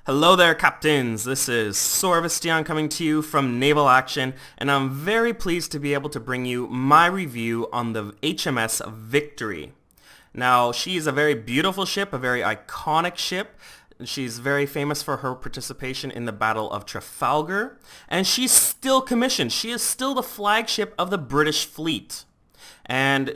Hello there, Captains! This is Sorvesteon coming to you from Naval Action, and I'm very pleased to be able to bring you my review on the HMS Victory. Now, she is a very beautiful ship, a very iconic ship. She's very famous for her participation in the Battle of Trafalgar, and she's still commissioned. She is still the flagship of the British fleet. And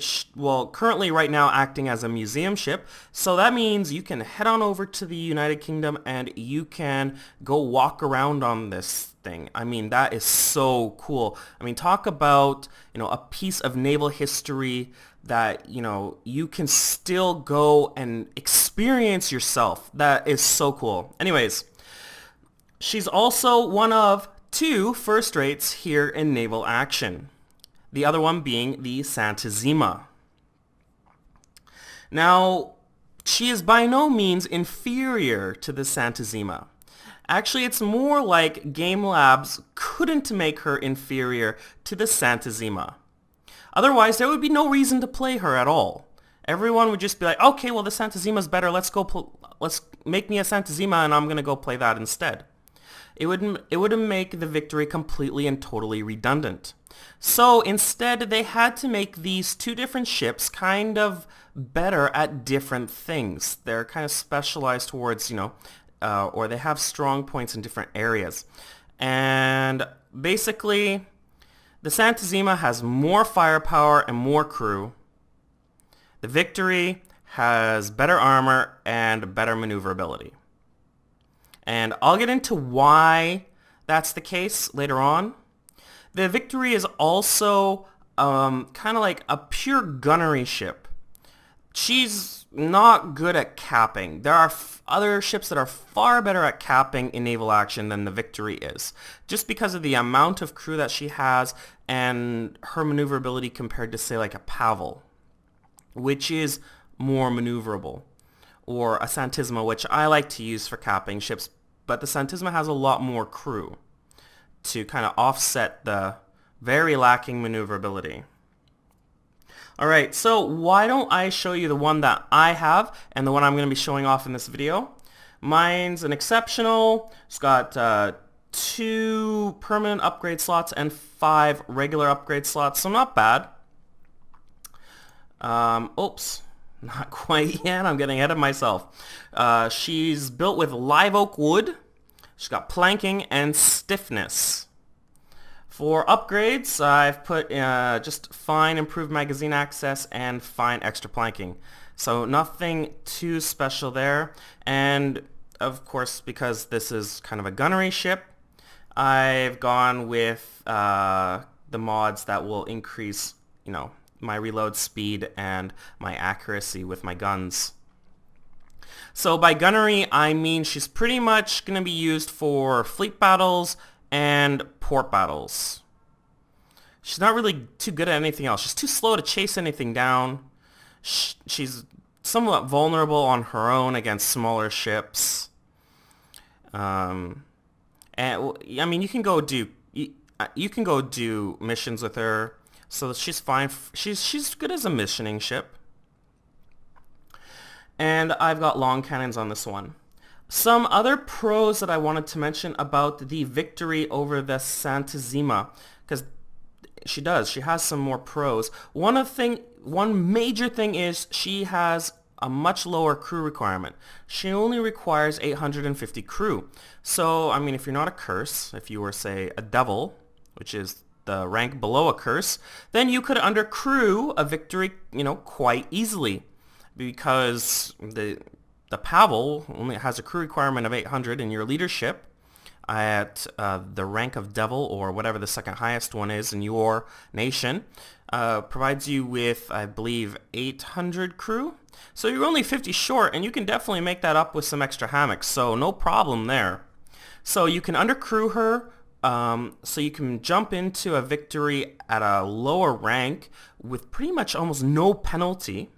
currently right now acting as a museum ship, so that means you can head on over to the United Kingdom and you can go walk around on this thing. I mean, that is so cool. I mean, talk about, a piece of naval history that, you can still go and experience yourself. That is so cool. Anyways, she's also one of two first rates here in Naval Action. The other one being the Santisima. Now, she is by no means inferior to the Santisima. Actually, it's more like Game Labs couldn't make her inferior to the Santisima. Otherwise, there would be no reason to play her at all. Everyone would just be like, okay, well, the Santizima's better. Let's make me a Santisima, and I'm going to go play that instead. It would make the Victory completely and totally redundant. So instead, they had to make these two different ships kind of better at different things. They're kind of specialized towards, or they have strong points in different areas. And basically, the Santisima has more firepower and more crew. The Victory has better armor and better maneuverability. And I'll get into why that's the case later on. The Victory is also kind of like a pure gunnery ship. She's not good at capping. There are other ships that are far better at capping in naval action than the Victory is, just because of the amount of crew that she has and her maneuverability compared to, say, like a Pavel, which is more maneuverable, or a Santisima, which I like to use for capping ships, but the Santisima has a lot more crew to kind of offset the very lacking maneuverability. Alright, so why don't I show you the one that I have and the one I'm going to be showing off in this video. Mine's an exceptional. It's got 2 permanent upgrade slots and 5 regular upgrade slots, so not bad. Oops, not quite yet. I'm getting ahead of myself. She's built with live oak wood. She's got planking and stiffness. For upgrades, I've put just fine improved magazine access and fine extra planking. So nothing too special there. And of course, because this is kind of a gunnery ship, I've gone with the mods that will increase, my reload speed and my accuracy with my guns. So by gunnery, I mean she's pretty much going to be used for fleet battles and port battles. She's not really too good at anything else. She's too slow to chase anything down. She's somewhat vulnerable on her own against smaller ships. And I mean, you can go do missions with her. So she's fine. She's good as a missioning ship. And I've got long cannons on this one. Some other pros that I wanted to mention about the Victory over the Santisima, because she has some more pros. One major thing is she has a much lower crew requirement. She only requires 850 crew. So, I mean, if you're not a curse, if you were, say, a devil, which is the rank below a curse, then you could undercrew a Victory, quite easily. Because the Pavel only has a crew requirement of 800 in your leadership at the rank of Devil, or whatever the second highest one is in your nation, provides you with, I believe, 800 crew. So you're only 50 short, and you can definitely make that up with some extra hammocks, so no problem there. So you can undercrew her, so you can jump into a Victory at a lower rank with pretty much almost no penalty.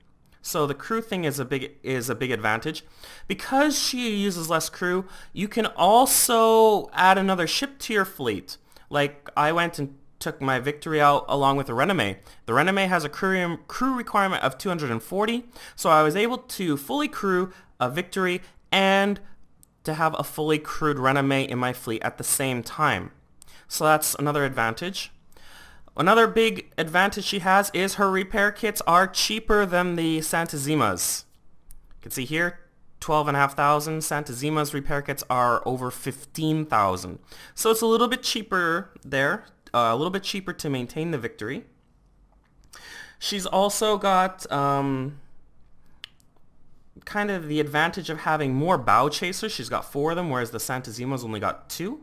So the crew thing is a big advantage. Because she uses less crew, you can also add another ship to your fleet. Like I went and took my Victory out along with the Renome. The Renome has a crew requirement of 240, so I was able to fully crew a Victory and to have a fully crewed Renome in my fleet at the same time. So that's another advantage. Another big advantage she has is her repair kits are cheaper than the Santisima's. You can see here, 12,500. Santizima's repair kits are over 15,000. So it's a little bit cheaper there, a little bit cheaper to maintain the Victory. She's also got kind of the advantage of having more bow chasers. She's got 4 of them, whereas the Santizima's only got 2.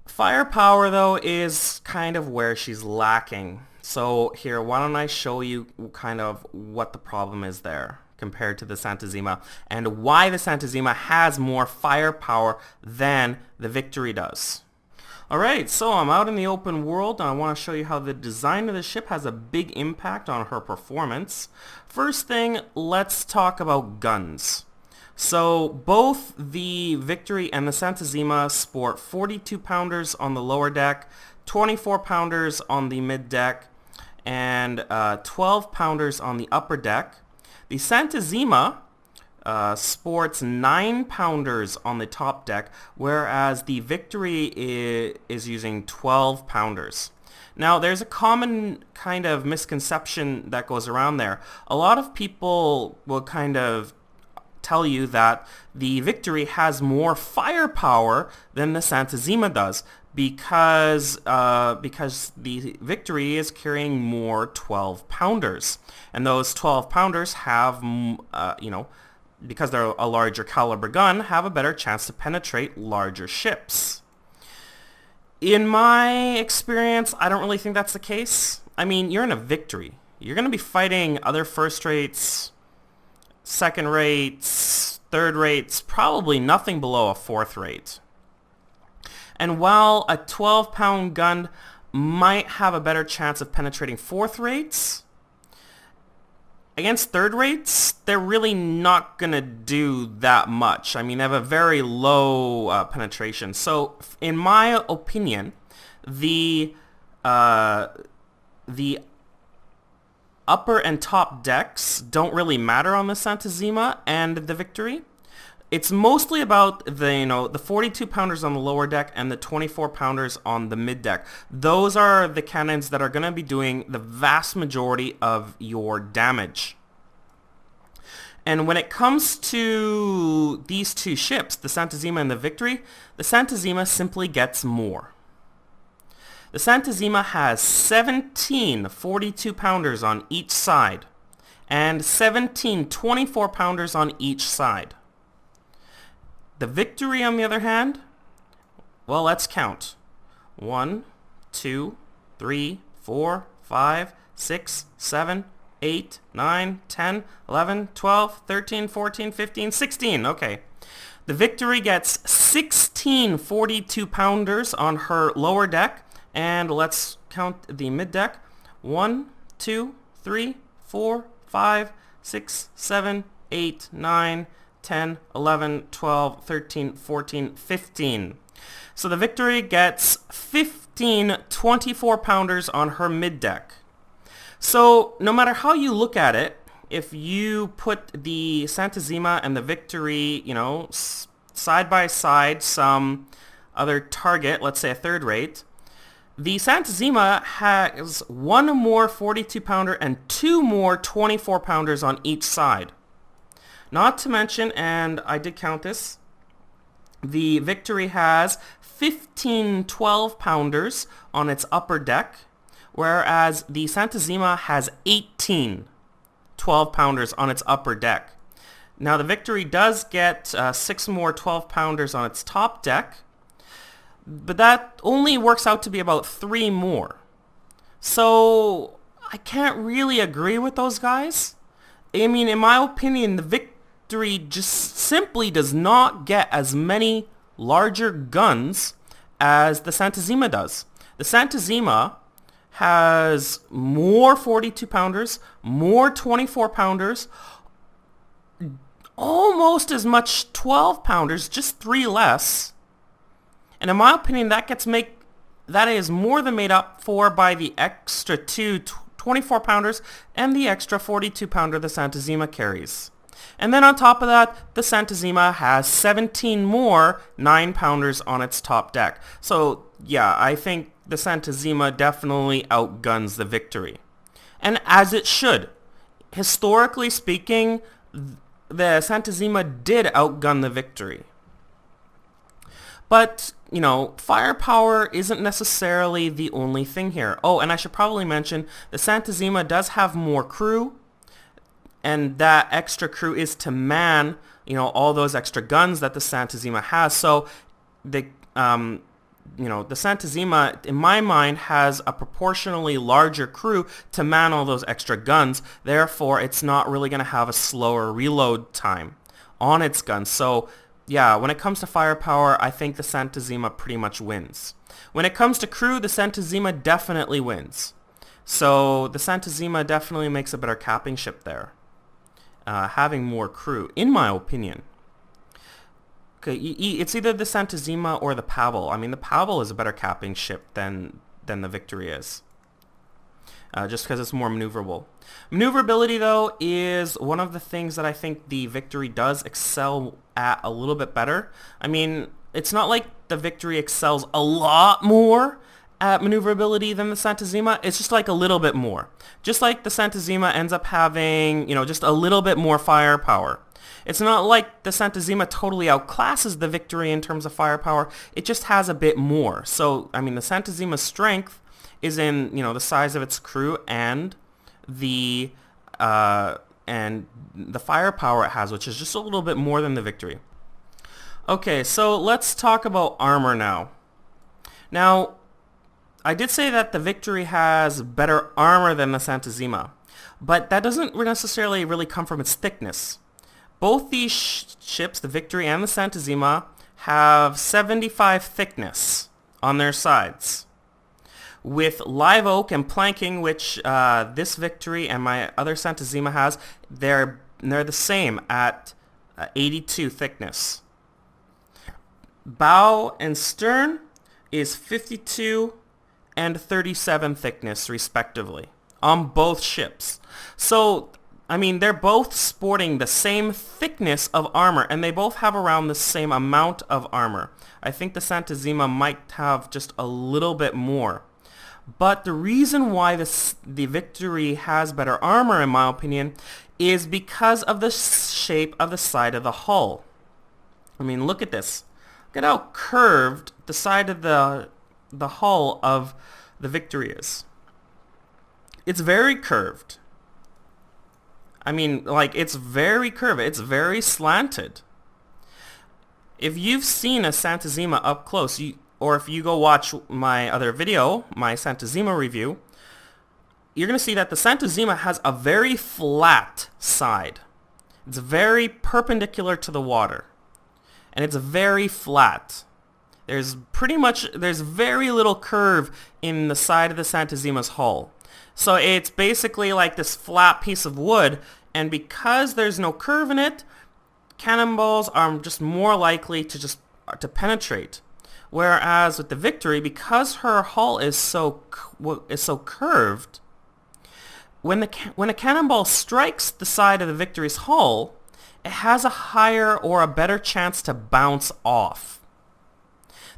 Firepower, though, is kind of where she's lacking. So here, why don't I show you kind of what the problem is there compared to the Santisima, and why the Santisima has more firepower than the Victory does. Alright, so I'm out in the open world, and I want to show you how the design of the ship has a big impact on her performance. First thing, let's talk about guns. So both the Victory and the Santisima sport 42 pounders on the lower deck, 24 pounders on the mid deck, and 12 pounders on the upper deck. The Santisima sports 9 pounders on the top deck, whereas the Victory is using 12 pounders. Now, there's a common kind of misconception that goes around there. A lot of people will kind of tell you that the Victory has more firepower than the Santisima does because the Victory is carrying more 12 pounders, and those 12 pounders have because they're a larger caliber gun, have a better chance to penetrate larger ships. In my experience, I don't really think that's the case. I mean, you're in a Victory. You're going to be fighting other first rates, second rates, third rates, probably nothing below a fourth rate. And while a 12-pound gun might have a better chance of penetrating fourth rates, against third rates, they're really not going to do that much. I mean, they have a very low penetration. So, in my opinion, the upper and top decks don't really matter on the Santisima and the Victory. It's mostly about the 42 pounders on the lower deck and the 24 pounders on the mid deck. Those are the cannons that are going to be doing the vast majority of your damage. And when it comes to these two ships, the Santisima and the Victory, the Santisima simply gets more. The Santisima has 17 42 pounders on each side and 17 24 pounders on each side. The Victory, on the other hand, well, let's count. 1, 2, 3, 4, 5, 6, 7, 8, 9, 10, 11, 12, 13, 14, 15, 16. Okay. The Victory gets 16 42 pounders on her lower deck, and let's count the mid deck. 1, 2, 3, 4, 5, 6, 7, 8, 9, 10, 11, 12, 13, 14, 15. So the Victory gets 15 24 pounders on her mid deck. So no matter how you look at it, if you put the Santisima and the Victory, side by side, some other target, let's say a third rate, the Santisima has 1 more 42 pounder and 2 more 24 pounders on each side. Not to mention, and I did count this, the Victory has 15 12 pounders on its upper deck, whereas the Santisima has 18 12 pounders on its upper deck. Now the Victory does get 6 more 12 pounders on its top deck, but that only works out to be about 3 more. So I can't really agree with those guys. I mean, in my opinion, the Victory just simply does not get as many larger guns as the Santisima does. The Santisima has more 42 pounders, more 24 pounders, almost as much 12 pounders, just 3 less. And in my opinion, that is more than made up for by the extra 2 24 pounders and the extra 42 pounder the Santisima carries. And then on top of that, the Santisima has 17 more 9-pounders on its top deck. So yeah, I think the Santisima definitely outguns the Victory. And as it should. Historically speaking, the Santisima did outgun the Victory. But, you know, firepower isn't necessarily the only thing here. Oh, and I should probably mention, the Santisima does have more crew, and that extra crew is to man, you know, all those extra guns that the Santisima has. So, the Santisima, in my mind, has a proportionally larger crew to man all those extra guns. Therefore, it's not really going to have a slower reload time on its guns. So, yeah, when it comes to firepower, I think the Santisima pretty much wins. When it comes to crew, the Santisima definitely wins. So the Santisima definitely makes a better capping ship there, having more crew, in my opinion. Okay, it's either the Santisima or the Pavel. I mean, the Pavel is a better capping ship than the Victory is. Just because it's more maneuverable. Maneuverability, though, is one of the things that I think the Victory does excel at a little bit better. I mean, it's not like the Victory excels a lot more at maneuverability than the Santisima. It's just like a little bit more. Just like the Santisima ends up having, you know, just a little bit more firepower. It's not like the Santisima totally outclasses the Victory in terms of firepower. It just has a bit more. So, I mean, the Santisima's strength is in, you know, the size of its crew and the firepower it has, which is just a little bit more than the Victory. Okay, so let's talk about armor now. Now, I did say that the Victory has better armor than the Santisima, but that doesn't necessarily really come from its thickness. Both these ships, the Victory and the Santisima, have 75 thickness on their sides. With live oak and planking, which this Victory and my other Santisima has, they're the same at 82 thickness. Bow and stern is 52 and 37 thickness, respectively, on both ships. So, I mean, they're both sporting the same thickness of armor, and they both have around the same amount of armor. I think the Santisima might have just a little bit more. But the reason why the Victory has better armor, in my opinion, is because of the shape of the side of the hull. I mean, look at this. Look at how curved the side of the hull of the Victory is. It's very curved. I mean, like, it's very curved. It's very slanted. If you've seen a Santisima up close, or if you go watch my other video, my Santisima review, you're going to see that the Santisima has a very flat side. It's very perpendicular to the water. And it's very flat. There's very little curve in the side of the Santisima's hull. So it's basically like this flat piece of wood, and because there's no curve in it, cannonballs are just more likely to penetrate. Whereas with the Victory, because her hull is so curved, when a cannonball strikes the side of the Victory's hull, it has a higher or a better chance to bounce off.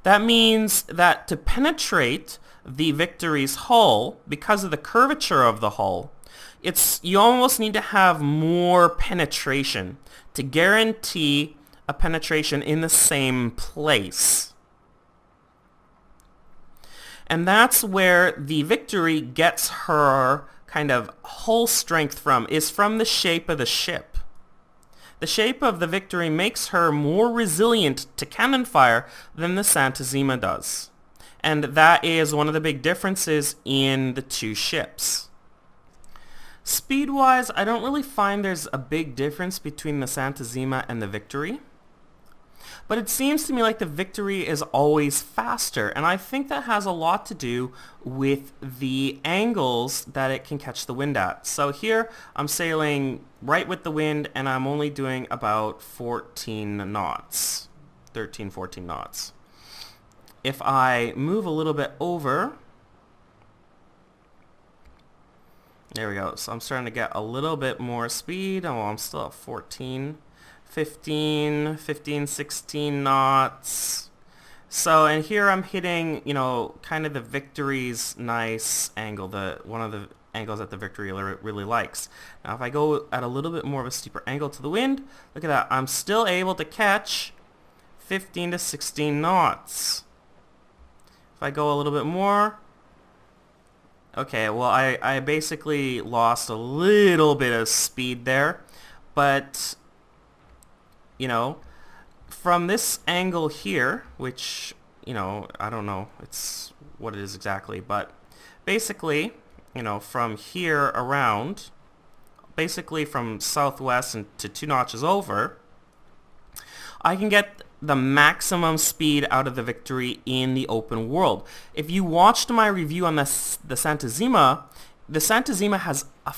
That means that to penetrate the Victory's hull, because of the curvature of the hull, you almost need to have more penetration to guarantee a penetration in the same place. And that's where the Victory gets her kind of hull strength from, is from the shape of the ship. The shape of the Victory makes her more resilient to cannon fire than the Santisima does. And that is one of the big differences in the two ships. Speed-wise, I don't really find there's a big difference between the Santisima and the Victory. But it seems to me like the Victory is always faster, and I think that has a lot to do with the angles that it can catch the wind at. So here, I'm sailing right with the wind, and I'm only doing about 14 knots, 13, 14 knots. If I move a little bit over, There we go. So I'm starting to get a little bit more speed. Oh, I'm still at 14, 15, 15, 16 knots. So, and here I'm hitting, you know, kind of the Victory's nice angle, one of the angles that the Victory really likes. Now, if I go at a little bit more of a steeper angle to the wind, look at that. I'm still able to catch 15 to 16 knots. If I go a little bit more, okay, well, I basically lost a little bit of speed there, but, you know, from this angle here, which, you know, I don't know it's what it is exactly, but basically, you know, from here around, basically from southwest and to 2 notches over, I can get the maximum speed out of the Victory in the open world. If you watched my review on the Santisima has a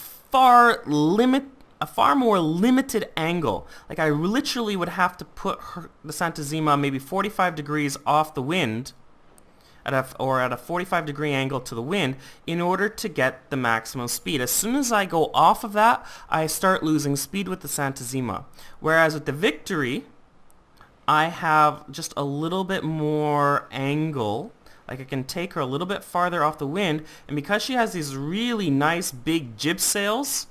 far more limited angle. Like, I literally would have to put the Santisima maybe 45 degrees off the wind, or at a 45 degree angle to the wind, in order to get the maximum speed. As soon as I go off of that, I start losing speed with the Santisima. Whereas with the Victory, I have just a little bit more angle. Like, I can take her a little bit farther off the wind, and because she has these really nice big jib sails,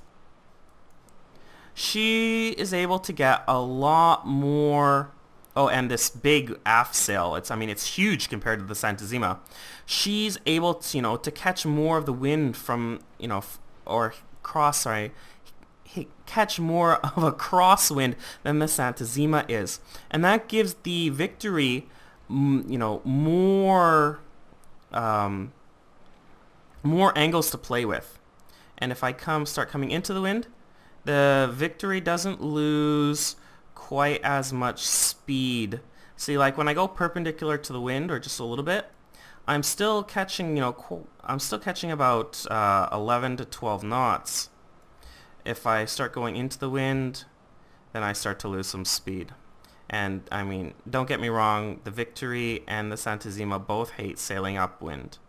she is able to get a lot more. Oh, and this big aft sail, it's huge compared to the Santisima. She's able to, you know, to catch more of the wind from, you know, catch more of a crosswind than the Santisima is. And that gives the Victory, you know, more angles to play with. And if I start coming into the wind, the Victory doesn't lose quite as much speed. See, like when I go perpendicular to the wind, or just a little bit, I'm still catching, you know, about 11 to 12 knots. If I start going into the wind, then I start to lose some speed. And I mean, don't get me wrong, the Victory and the Santisima both hate sailing upwind.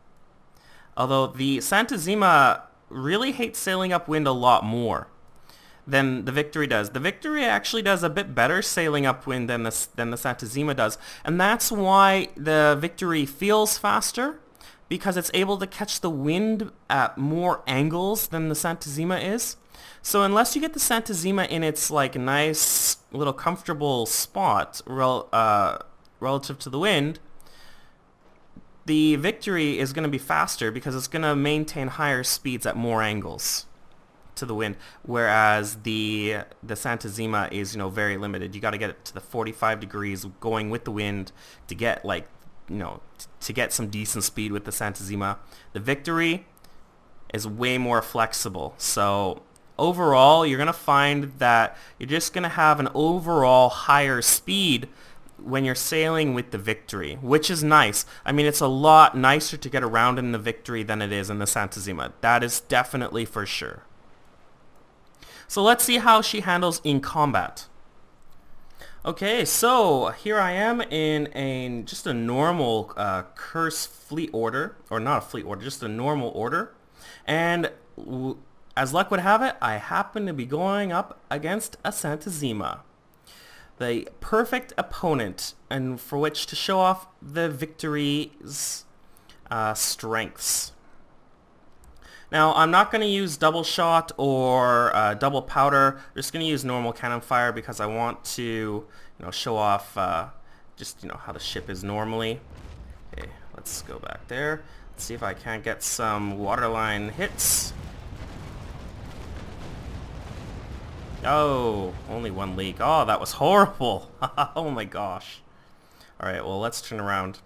Although the Santisima really hates sailing upwind a lot more than the Victory does. The Victory actually does a bit better sailing upwind than the Santisima does, and that's why the Victory feels faster, because it's able to catch the wind at more angles than the Santisima is. So unless you get the Santisima in its like nice little comfortable spot relative to the wind, the Victory is going to be faster because it's going to maintain higher speeds at more angles to the wind, whereas the Santisima is, you know, very limited. You got to get it to the 45 degrees going with the wind to get, like, you know, to get some decent speed with the Santisima. The Victory is way more flexible. So overall, you're going to find that you're just going to have an overall higher speed when you're sailing with the Victory, which is nice. I mean, it's a lot nicer to get around in the Victory than it is in the Santisima. That is definitely for sure. So let's see how she handles in combat. Okay, so here I am in just a normal curse fleet order, or not a fleet order, just a normal order. And as luck would have it, I happen to be going up against a Santisima, the perfect opponent, and for which to show off the Victory's strengths. Now, I'm not going to use double shot or double powder. I'm just going to use normal cannon fire because I want to, you know, show off just, you know, how the ship is normally. Okay, let's go back there. Let's see if I can't get some waterline hits. Oh, only one leak. Oh, that was horrible. Oh my gosh. Alright, well, let's turn around.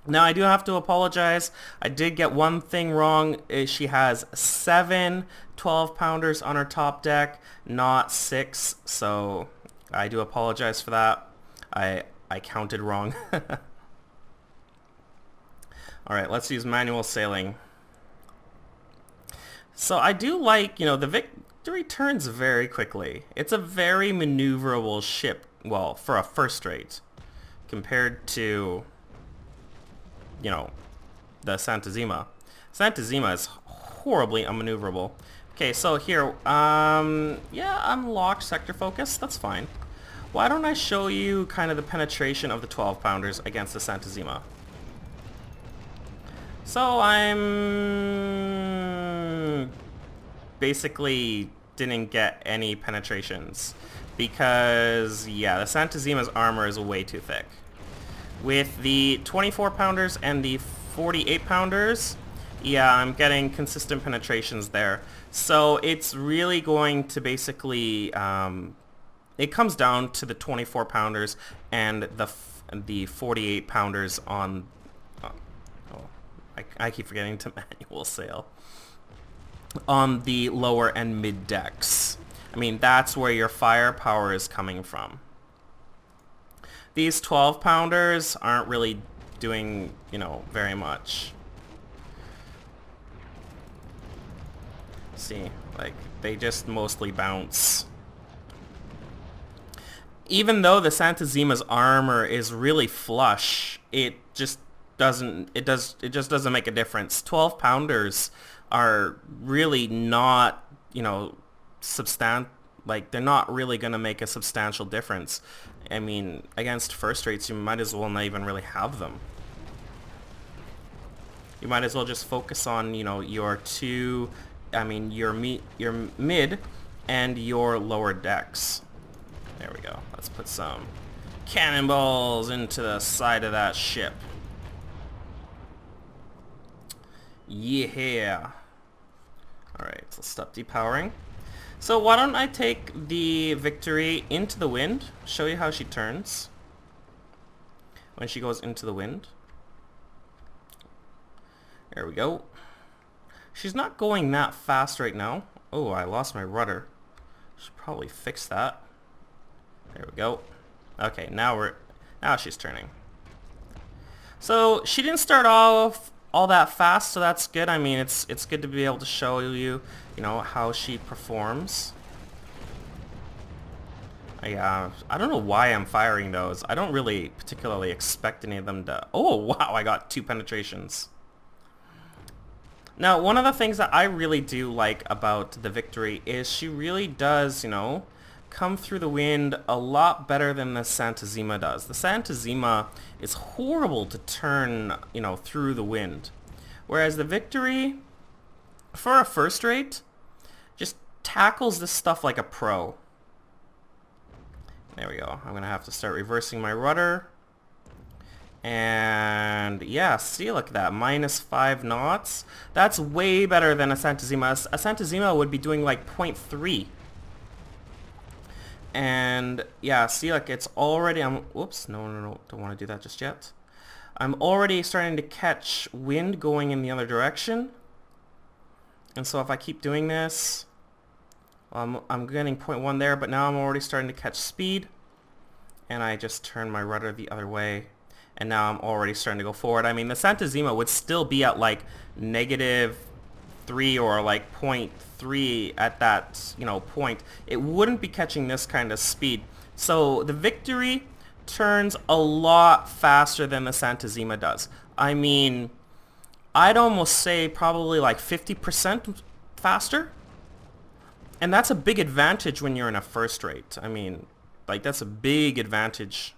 Now, I do have to apologize. I did get one thing wrong. She has 7 12-pounders on her top deck, not 6. So I do apologize for that. I counted wrong. Alright, let's use manual sailing. So I do like, you know, the Victory turns very quickly. It's a very maneuverable ship, well, for a first rate, compared to, you know, the Santisima. Santisima is horribly unmaneuverable. Okay, so here, yeah, unlocked sector focus, that's fine. Why don't I show you kind of the penetration of the 12-pounders against the Santisima? So I'm basically didn't get any penetrations because, yeah, the Santisima's armor is way too thick. With the 24-pounders and the 48-pounders, yeah, I'm getting consistent penetrations there. So it's really going to basically, it comes down to the 24-pounders and the 48-pounders on, I keep forgetting to manual sail, on the lower and mid decks. I mean, that's where your firepower is coming from. These 12-pounders aren't really doing, you know, very much. See, like, they just mostly bounce. Even though the Santisima's armor is really flush, it just doesn't make a difference. 12-pounders are really not, you know, like, they're not really going to make a substantial difference. I mean, against first rates, you might as well not even really have them. You might as well just focus on, you know, your your mid and your lower decks. There we go. Let's put some cannonballs into the side of that ship. Yeah. Alright, so let's stop depowering. So why don't I take the Victory into the wind, show you how she turns when she goes into the wind. There we go. She's not going that fast right now. Oh, I lost my rudder. Should probably fix that. There we go. Okay, now she's turning. So she didn't start off all that fast, so that's good. I mean, it's good to be able to show you, you know, how she performs. I don't know why I'm firing those. I don't really particularly expect any of them to... Oh, wow, I got 2 penetrations. Now, one of the things that I really do like about the Victory is she really does, you know, come through the wind a lot better than the Santisima does. The Santisima is horrible to turn, you know, through the wind. Whereas the Victory, for a first rate, just tackles this stuff like a pro. There we go. I'm going to have to start reversing my rudder. And yeah, see, look at that, -5 knots. That's way better than a Santisima. A Santisima would be doing like 0.3. And yeah, see, like, it's already, whoops, no, don't want to do that just yet. I'm already starting to catch wind going in the other direction. And so if I keep doing this, I'm getting 0.1 there, but now I'm already starting to catch speed. And I just turn my rudder the other way. And now I'm already starting to go forward. I mean, the Santisima would still be at like -3 or like 0.3 at that, you know, point. It wouldn't be catching this kind of speed. So the Victory turns a lot faster than the Santisima does. I mean, I'd almost say probably like 50% faster. And that's a big advantage when you're in a first rate. I mean, like, that's a big advantage,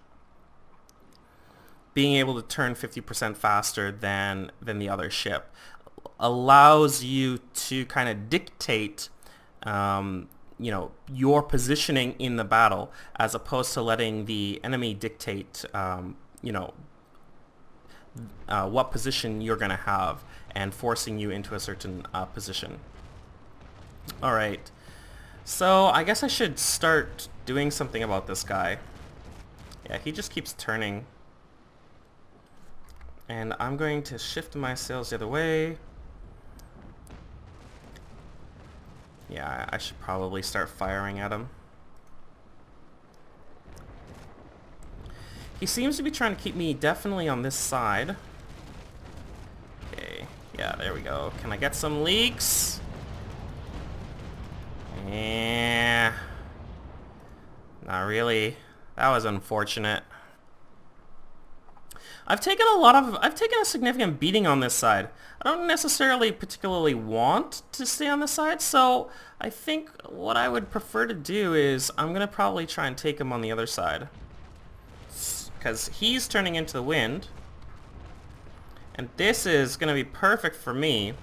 being able to turn 50% faster than the other ship. Allows you to kind of dictate, you know, your positioning in the battle, as opposed to letting the enemy dictate, you know, what position you're going to have and forcing you into a certain position. All right. So I guess I should start doing something about this guy. Yeah, he just keeps turning. And I'm going to shift my sails the other way. Yeah, I should probably start firing at him. He seems to be trying to keep me definitely on this side. Okay, yeah, there we go. Can I get some leaks? Yeah. Not really. That was unfortunate. I've taken a significant beating on this side. I don't necessarily particularly want to stay on this side, so I think what I would prefer to do is I'm going to probably try and take him on the other side. Because he's turning into the wind. And this is going to be perfect for me.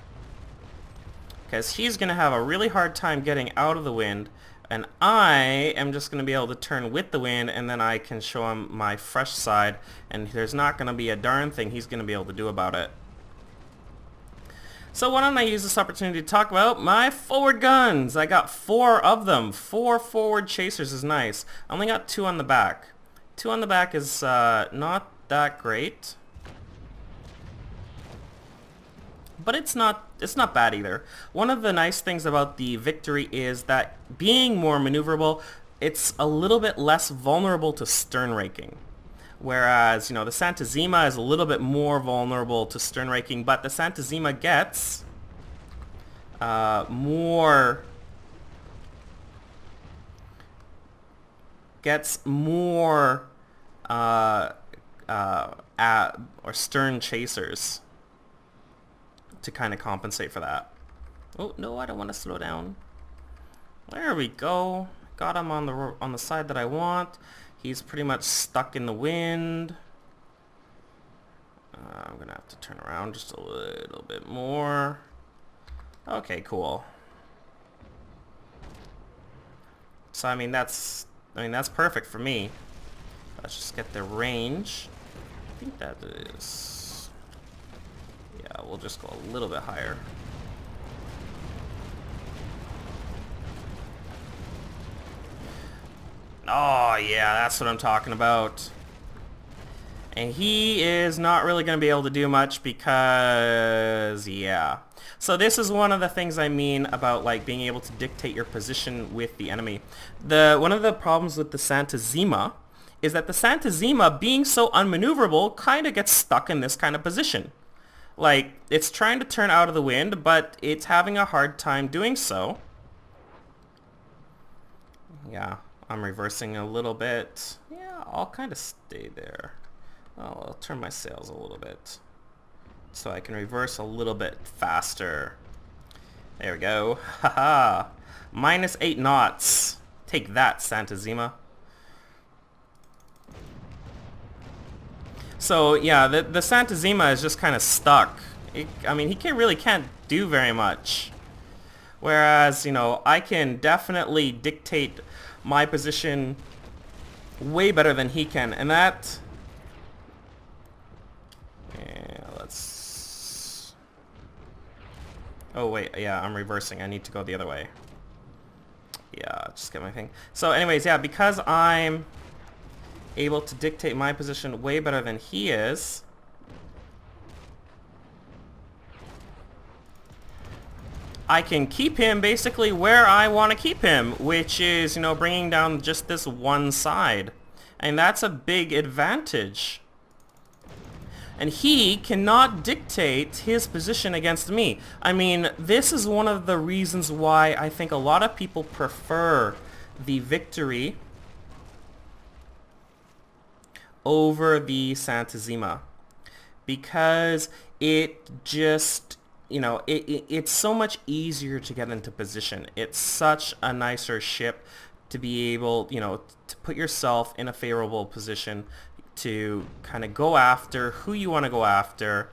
Because he's going to have a really hard time getting out of the wind. And I am just going to be able to turn with the wind, and then I can show him my fresh side. And there's not going to be a darn thing he's going to be able to do about it. So why don't I use this opportunity to talk about my forward guns. I got 4 of them. 4 forward chasers is nice. I only got 2 on the back. 2 on the back is not that great. But it's not bad either. One of the nice things about the Victory is that being more maneuverable, it's a little bit less vulnerable to stern raking. Whereas, you know, the Santisima is a little bit more vulnerable to stern raking, but the Santisima gets more or stern chasers to kind of compensate for that. Oh no, I don't want to slow down. There we go. Got him on the side that I want. He's pretty much stuck in the wind. I'm gonna have to turn around just a little bit more. Okay, cool. So I mean that's perfect for me. Let's just get the range. I think that is, yeah, we'll just go a little bit higher. Oh yeah, that's what I'm talking about. And he is not really going to be able to do much because, yeah. So this is one of the things I mean about like being able to dictate your position with the enemy. One of the problems with the Santisima is that the Santisima, being so unmaneuverable, kind of gets stuck in this kind of position. Like, it's trying to turn out of the wind, but it's having a hard time doing so. Yeah, I'm reversing a little bit. Yeah, I'll kind of stay there. I'll turn my sails a little bit so I can reverse a little bit faster. There we go. Haha. -8 knots. Take that, Santisima. So yeah, the Santisima is just kind of stuck. I mean, he really can't do very much. Whereas, you know, I can definitely dictate my position way better than he can, and that... Yeah, let's... Oh wait, yeah, I'm reversing. I need to go the other way. Yeah, just get my thing. So anyways, yeah, because I'm able to dictate my position way better than he is, I can keep him basically where I want to keep him, which is, you know, bringing down just this one side. And that's a big advantage. And he cannot dictate his position against me. I mean, this is one of the reasons why I think a lot of people prefer the Victory over the Santisima. Because it just... You know, it's so much easier to get into position. It's such a nicer ship to be able, you know, to put yourself in a favorable position to kind of go after who you want to go after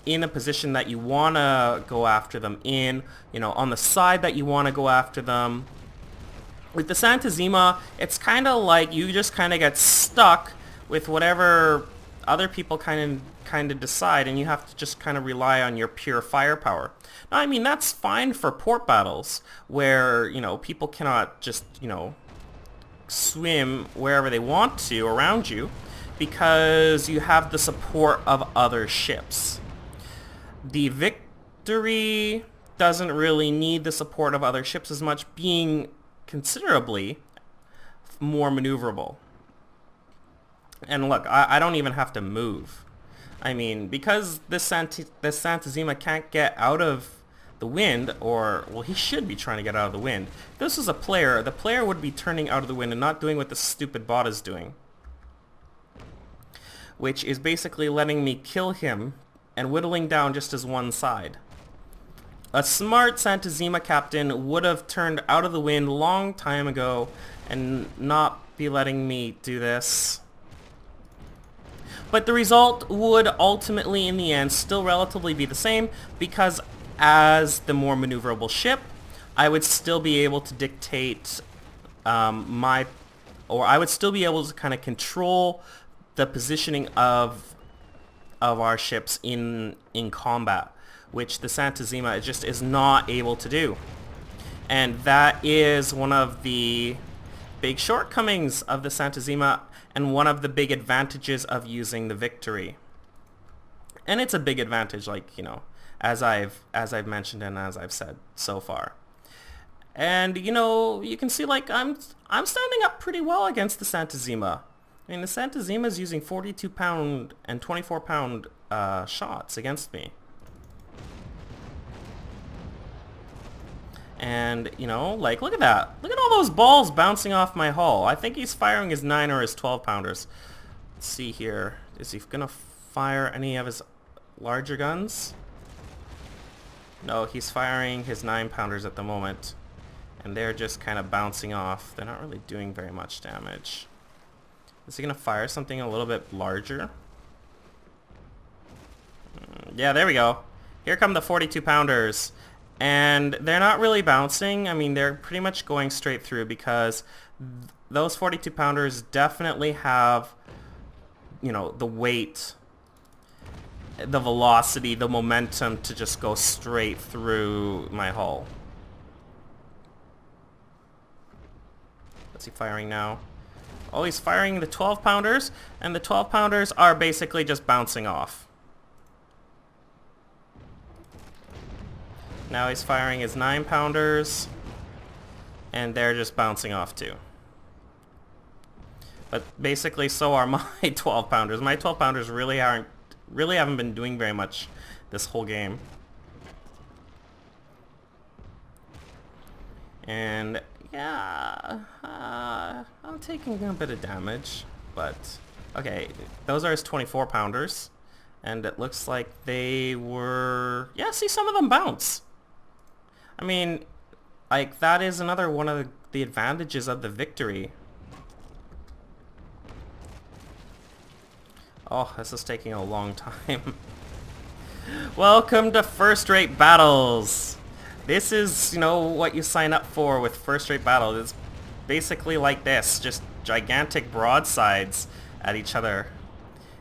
in a position that you want to go after them in, you know, on the side that you want to go after them. With the Santisima, it's kind of like you just kind of get stuck with whatever other people kind of decide, and you have to just kind of rely on your pure firepower. Now, I mean, that's fine for port battles where, you know, people cannot just, you know, swim wherever they want to around you because you have the support of other ships. The Victory doesn't really need the support of other ships as much, being considerably more maneuverable. And look, I don't even have to move. I mean, because this Santisima can't get out of the wind, or, well, he should be trying to get out of the wind. If this was a player, the player would be turning out of the wind and not doing what the stupid bot is doing. which is basically letting me kill him and whittling down just as one side. A smart Santisima captain would have turned out of the wind a long time ago and not be letting me do this. But the result would ultimately, in the end, still relatively be the same, because as the more maneuverable ship, I would still be able to dictate I would still be able to kind of control the positioning of our ships in combat, which the Santisima just is not able to do. And that is one of the big shortcomings of the Santisima, and one of the big advantages of using the Victory. And it's a big advantage, like, you know, as I've mentioned and as I've said so far. And, you know, you can see, like, I'm standing up pretty well against the Santisima. I mean, the Santisima is using 42-pound and 24-pound shots against me. And, you know, like, look at that. Look at all those balls bouncing off my hull. I think he's firing his 9 or his 12-pounders. Let's see here. Is he going to fire any of his larger guns? No, he's firing his 9-pounders at the moment. And they're just kind of bouncing off. They're not really doing very much damage. Is he going to fire something a little bit larger? Yeah, there we go. Here come the 42-pounders. And they're not really bouncing. I mean, they're pretty much going straight through, because those 42-pounders definitely have, you know, the weight, the velocity, the momentum to just go straight through my hull. What's he firing now? Oh, he's firing the 12-pounders, and the 12-pounders are basically just bouncing off. Now he's firing his 9-pounders, and they're just bouncing off too. But basically, so are my 12-pounders. My 12-pounders really haven't been doing very much this whole game. And yeah, I'm taking a bit of damage, but okay, those are his 24-pounders, and it looks like they were, yeah, see, some of them bounce. I mean, like, that is another one of the advantages of the Victory. Oh, this is taking a long time. Welcome to first-rate battles. This is, you know, what you sign up for with first-rate battles. It's basically like this, just gigantic broadsides at each other.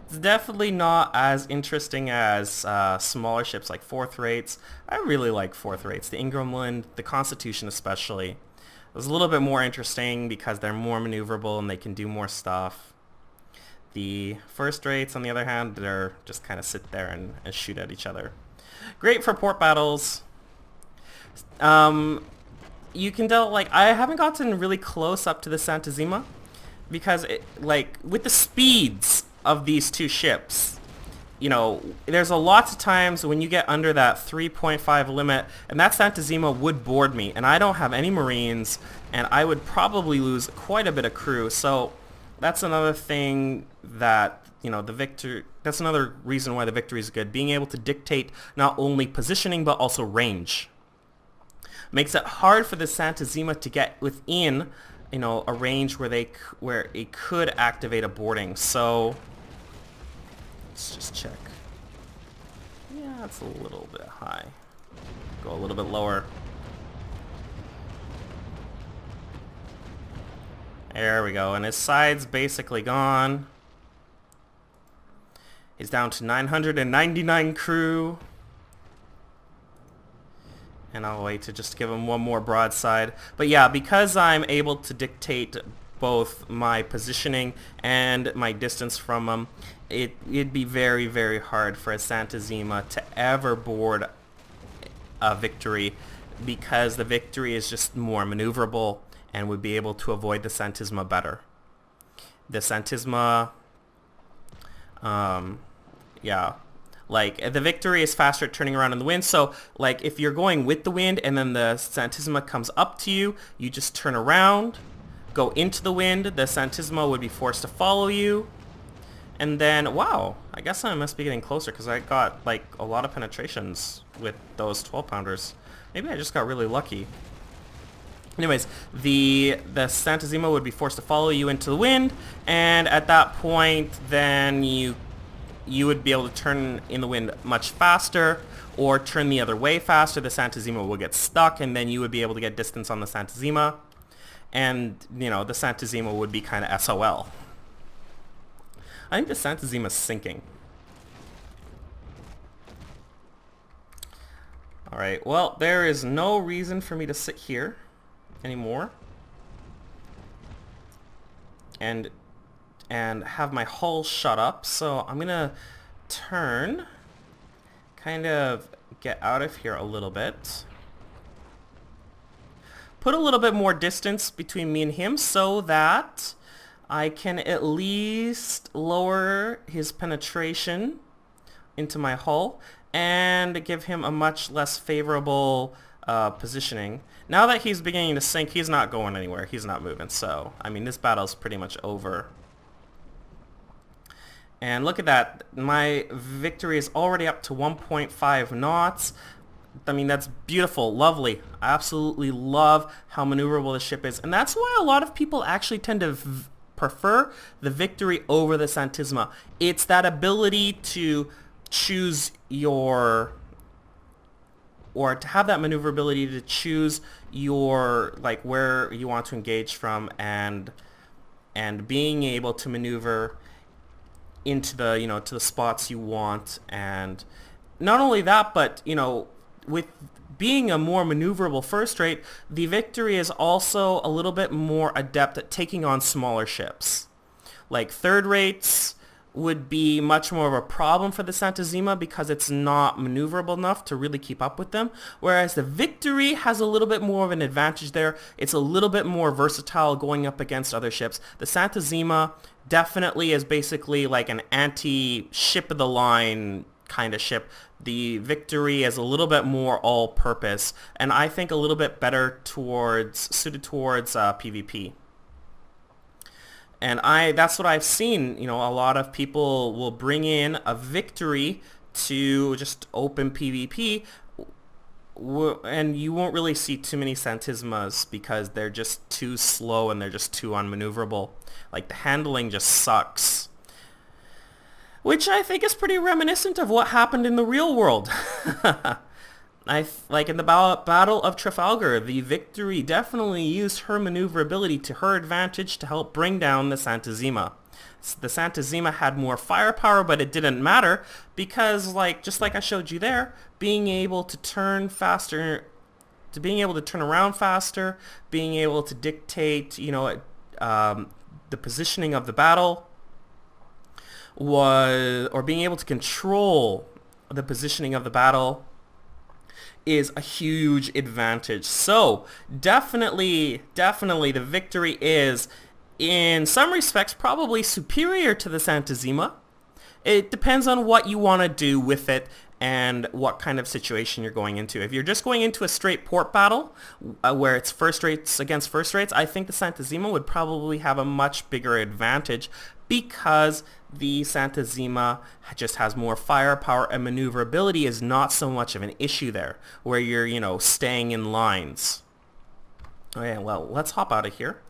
It's definitely not as interesting as smaller ships like fourth rates. I really like fourth rates. The Ingramland, the Constitution especially. It was a little bit more interesting because they're more maneuverable and they can do more stuff. The first rates, on the other hand, they're just kind of sit there and shoot at each other. Great for port battles. You can tell, like, I haven't gotten really close up to the Santisima because, like, with the speeds of these two ships, you know, there's a lot of times when you get under that 3.5 limit, and that Santisima would board me, and I don't have any Marines, and I would probably lose quite a bit of crew. So that's another thing that, you know, that's another reason why the Victory is good, being able to dictate not only positioning but also range. Makes it hard for the Santisima to get within, you know, a range where it could activate a boarding. So let's just check. Yeah, that's a little bit high. Go a little bit lower. There we go. And his side's basically gone. He's down to 999 crew. And I'll wait to just give him one more broadside. But yeah, because I'm able to dictate both my positioning and my distance from him, it'd be very, very hard for a Santisima to ever board a Victory, because the Victory is just more maneuverable and would be able to avoid the Santisima better. The Santisima, yeah. Like, the Victory is faster at turning around in the wind, so, like, if you're going with the wind and then the Santisima comes up to you, you just turn around, go into the wind, the Santisima would be forced to follow you, And then, wow, I guess I must be getting closer because I got like a lot of penetrations with those 12-pounders. Maybe I just got really lucky. Anyways, the Santisima would be forced to follow you into the wind, and at that point, then you would be able to turn in the wind much faster, or turn the other way faster. The Santisima will get stuck, and then you would be able to get distance on the Santisima, and you know the Santisima would be kind of SOL. I think the Santisima's sinking. All right. Well, there is no reason for me to sit here anymore and have my hull shut up, so I'm gonna turn, kind of get out of here a little bit, put a little bit more distance between me and him so that I can at least lower his penetration into my hull and give him a much less favorable positioning. Now that he's beginning to sink, he's not going anywhere. He's not moving. So, I mean, this battle's pretty much over. And look at that. My Victory is already up to 1.5 knots. I mean, that's beautiful, lovely. I absolutely love how maneuverable the ship is. And that's why a lot of people actually tend to prefer the Victory over the Santisima. It's that ability to choose your, or to have that maneuverability to choose your, like, where you want to engage from, and being able to maneuver into the, you know, to the spots you want. And not only that, but, you know, with being a more maneuverable first rate, the Victory is also a little bit more adept at taking on smaller ships. Like third rates would be much more of a problem for the Santisima because it's not maneuverable enough to really keep up with them, whereas the Victory has a little bit more of an advantage there. It's a little bit more versatile going up against other ships. The Santisima definitely is basically like an anti-ship of the line kind of ship. The Victory is a little bit more all-purpose, and I think a little bit better suited towards PvP. And that's what I've seen. You know, a lot of people will bring in a Victory to just open PvP, and you won't really see too many Santisimas because they're just too slow and they're just too unmaneuverable. Like, the handling just sucks. Which I think is pretty reminiscent of what happened in the real world. Like in the Battle of Trafalgar, the Victory definitely used her maneuverability to her advantage to help bring down the Santisima. The Santisima had more firepower, but it didn't matter because, like, just like I showed you there, being able to turn faster, being able to turn around faster, being able to dictate, you know, the positioning of the battle, or being able to control the positioning of the battle is a huge advantage. So definitely the Victory is, in some respects, probably superior to the Santisima. It depends on what you want to do with it and what kind of situation you're going into. If you're just going into a straight port battle where it's first rates against first rates, I think the Santisima would probably have a much bigger advantage because the Santisima just has more firepower and maneuverability is not so much of an issue there, where you're, you know, staying in lines. Okay, well, let's hop out of here.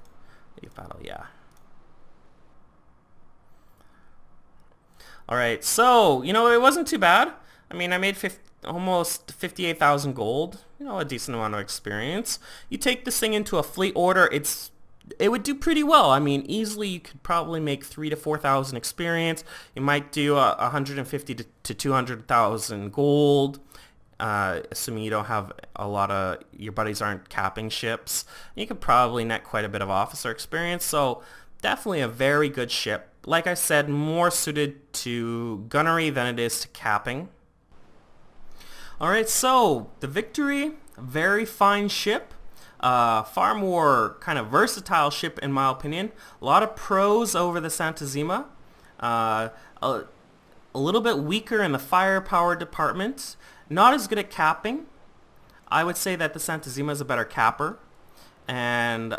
Leave battle, yeah. Alright, so, you know, it wasn't too bad. I mean, I made almost 58,000 gold. You know, a decent amount of experience. You take this thing into a fleet order, it would do pretty well. I mean, easily you could probably make 3,000 to 4,000 experience. You might do 150 to 200,000 gold, assuming you don't have a lot of, your buddies aren't capping ships. You could probably net quite a bit of officer experience. So definitely a very good ship. Like I said, more suited to gunnery than it is to capping. Alright, so the Victory, very fine ship. Far more kind of versatile ship in my opinion. A lot of pros over the Santisima. A little bit weaker in the firepower department. Not as good at capping. I would say that the Santisima is a better capper. And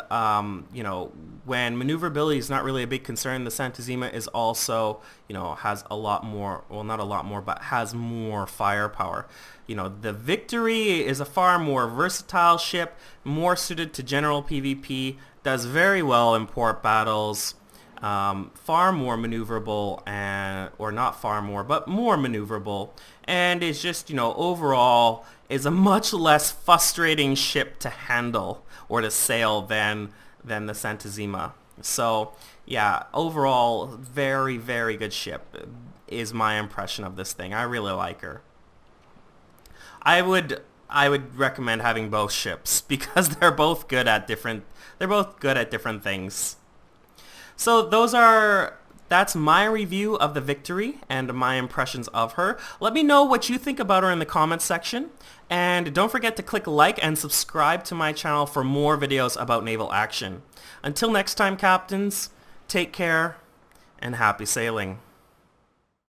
you know, when maneuverability is not really a big concern, the Santisima is also, you know, has a lot more, well, not a lot more, but has more firepower. You know, the Victory is a far more versatile ship, more suited to general PvP, does very well in port battles, far more maneuverable, and or not far more, but more maneuverable, and is just, you know, overall is a much less frustrating ship to handle or to sail than the Santisima. So yeah, overall, very, very good ship is my impression of this thing. I really like her. I would recommend having both ships because they're both good at different things. So that's my review of the Victory and my impressions of her. Let me know what you think about her in the comments section. And don't forget to click like and subscribe to my channel for more videos about naval action. Until next time, captains, take care and happy sailing.